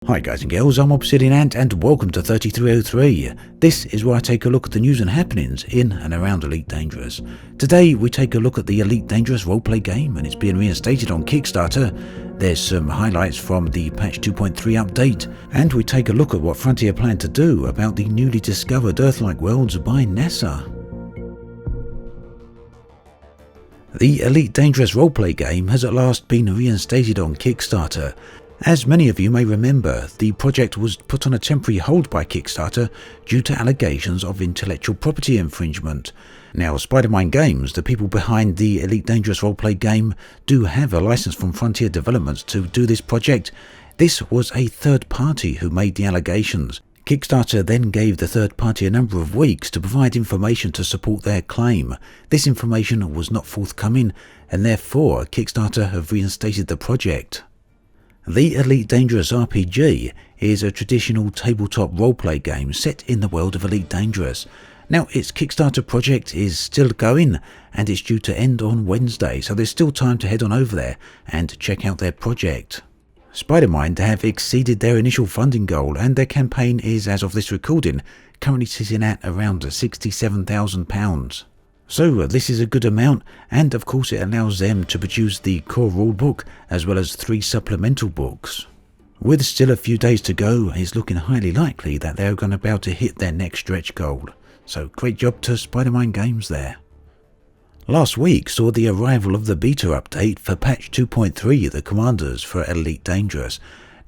Hi guys and girls, I'm Obsidian Ant and welcome to 3303. This is where I take a look at the news and happenings in and around Elite Dangerous. Today we take a look at the Elite Dangerous roleplay game and it's being reinstated on Kickstarter. There's some highlights from the patch 2.3 update and we take a look at what Frontier plan to do about the newly discovered Earth-like worlds by NASA. The Elite Dangerous roleplay game has at last been reinstated on Kickstarter. As many of you may remember, the project was put on a temporary hold by Kickstarter due to allegations of intellectual property infringement. Now, Spider-Man Games, the people behind the Elite Dangerous roleplay game, do have a license from Frontier Developments to do this project. This was a third party who made the allegations. Kickstarter then gave the third party a number of weeks to provide information to support their claim. This information was not forthcoming, and therefore Kickstarter have reinstated the project. The Elite Dangerous RPG is a traditional tabletop roleplay game set in the world of Elite Dangerous. Now, its Kickstarter project is still going and it's due to end on Wednesday, so there's still time to head on over there and check out their project. Spider-Man have exceeded their initial funding goal and their campaign is, as of this recording, currently sitting at around £67,000. So this is a good amount, and of course it allows them to produce the core rulebook as well as 3 supplemental books. With still a few days to go, it's looking highly likely that they're going about to hit their next stretch goal. So great job to Spider-Man Games there. Last week saw the arrival of the beta update for patch 2.3, the Commanders for Elite Dangerous.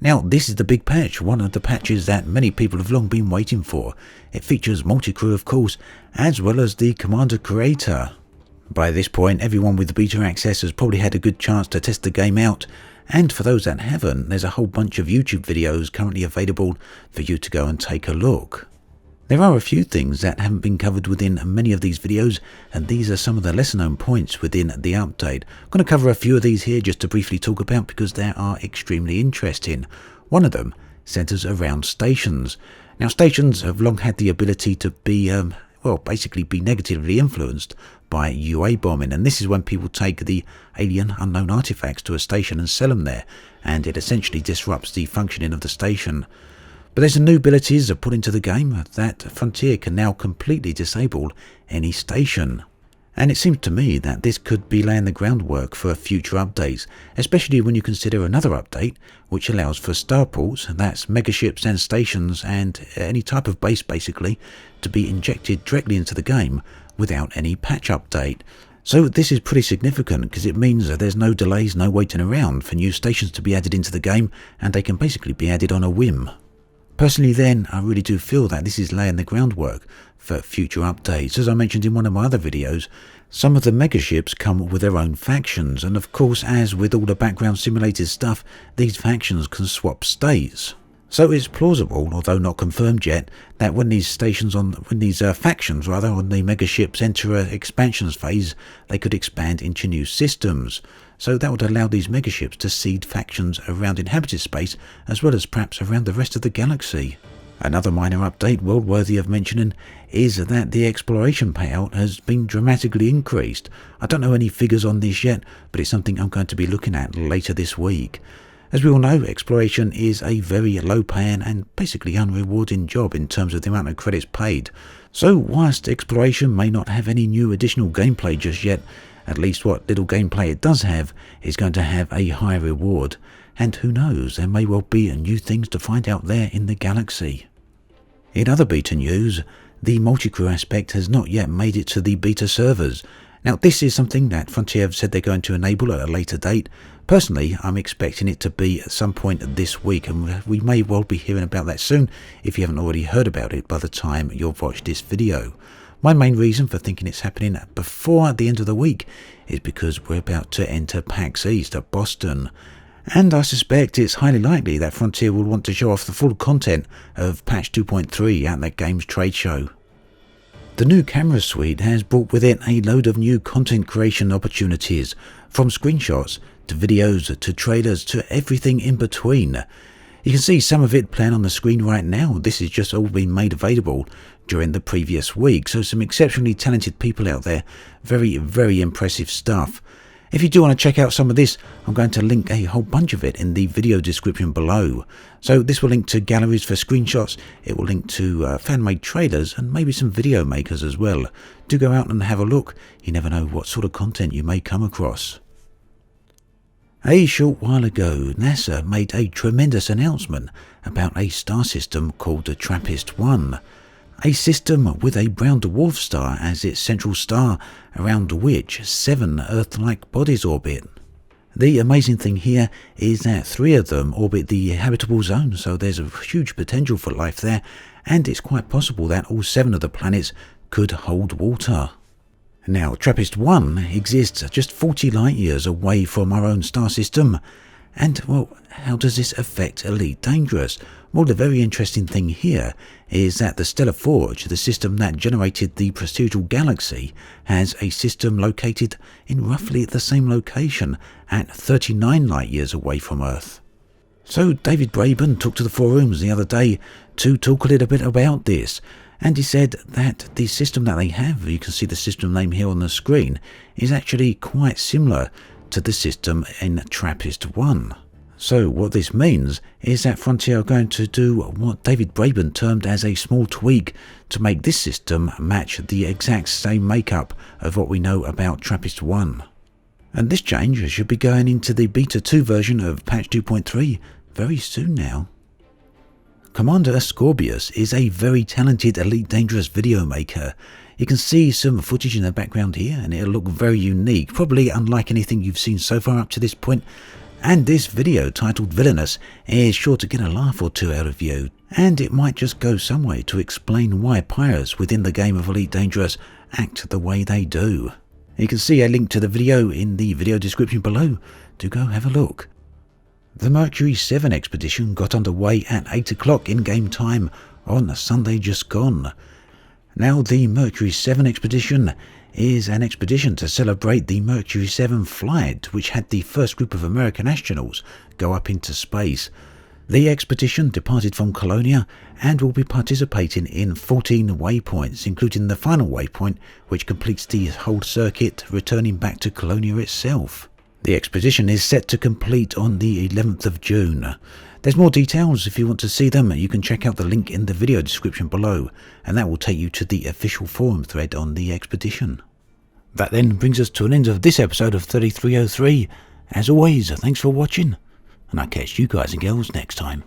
Now, this is the big patch, one of the patches that many people have long been waiting for. It features multi-crew, of course, as well as the Commander Creator. By this point, everyone with beta access has probably had a good chance to test the game out, and for those that haven't, there's a whole bunch of YouTube videos currently available for you to go and take a look. There are a few things that haven't been covered within many of these videos, and these are some of the lesser known points within the update. I'm going to cover a few of these here just to briefly talk about because they are extremely interesting. One of them centres around stations. Now, stations have long had the ability to be, basically be negatively influenced by UA bombing, and this is when people take the alien unknown artifacts to a station and sell them there, and it essentially disrupts the functioning of the station. But there's some new abilities put into the game that Frontier can now completely disable any station. And it seems to me that this could be laying the groundwork for future updates, especially when you consider another update which allows for starports, that's megaships and stations and any type of base basically, to be injected directly into the game without any patch update. So this is pretty significant because it means that there's no delays, no waiting around for new stations to be added into the game, and they can basically be added on a whim. Personally then, I really do feel that this is laying the groundwork for future updates. As I mentioned in one of my other videos, some of the megaships come with their own factions, and of course, as with all the background simulated stuff, these factions can swap states. So it's plausible, although not confirmed yet, that when these factions on the megaships enter an expansions phase, they could expand into new systems. So that would allow these megaships to seed factions around inhabited space as well as perhaps around the rest of the galaxy. Another minor update well worthy of mentioning is that the exploration payout has been dramatically increased. I don't know any figures on this yet, but it's something I'm going to be looking at later this week. As we all know, exploration is a very low paying and basically unrewarding job in terms of the amount of credits paid. So whilst exploration may not have any new additional gameplay just yet, at least what little gameplay it does have is going to have a high reward. And who knows, there may well be new things to find out there in the galaxy. In other beta news, the multi-crew aspect has not yet made it to the beta servers. Now, this is something that Frontier have said they're going to enable at a later date. Personally, I'm expecting it to be at some point this week, and we may well be hearing about that soon if you haven't already heard about it by the time you've watched this video. My main reason for thinking it's happening before the end of the week is because we're about to enter PAX East at Boston. And I suspect it's highly likely that Frontier will want to show off the full content of patch 2.3 at that game's trade show. The new camera suite has brought with it a load of new content creation opportunities, from screenshots to videos to trailers to everything in between. You can see some of it playing on the screen right now. This has just all been made available during the previous week, so some exceptionally talented people out there. Very, very impressive stuff. If you do want to check out some of this, I'm going to link a whole bunch of it in the video description below. So this will link to galleries for screenshots, it will link to fan-made trailers and maybe some video makers as well. Do go out and have a look, you never know what sort of content you may come across. A short while ago, NASA made a tremendous announcement about a star system called the Trappist-1. A system with a brown dwarf star as its central star, around which 7 Earth-like bodies orbit. The amazing thing here is that 3 of them orbit the habitable zone, so there's a huge potential for life there, and it's quite possible that all 7 of the planets could hold water. Now, Trappist-1 exists just 40 light years away from our own star system. And, well, how does this affect Elite Dangerous? Well, the very interesting thing here is that the Stellar Forge, the system that generated the procedural galaxy, has a system located in roughly the same location at 39 light years away from Earth. So David Braben took to the forums the other day to talk a little bit about this. And he said that the system that they have, you can see the system name here on the screen, is actually quite similar to the system in Trappist-1. So what this means is that Frontier are going to do what David Braben termed as a small tweak to make this system match the exact same makeup of what we know about Trappist-1. And this change should be going into the Beta 2 version of patch 2.3 very soon now. Commander Ascorbius is a very talented Elite Dangerous video maker. You can see some footage in the background here and it'll look very unique, probably unlike anything you've seen so far up to this point. And this video, titled Villainous, is sure to get a laugh or two out of you, and it might just go some way to explain why pirates within the game of Elite Dangerous act the way they do. You can see a link to the video in the video description below. Do go have a look. The Mercury 7 expedition got underway at 8 o'clock in-game time on Sunday just gone. Now, the Mercury 7 expedition is an expedition to celebrate the Mercury 7 flight, which had the first group of American astronauts go up into space. The expedition departed from Colonia and will be participating in 14 waypoints, including the final waypoint, which completes the whole circuit, returning back to Colonia itself. The expedition is set to complete on the 11th of June. There's more details. If you want to see them, you can check out the link in the video description below, and that will take you to the official forum thread on the expedition. That then brings us to an end of this episode of 3303. As always, thanks for watching, and I'll catch you guys and girls next time.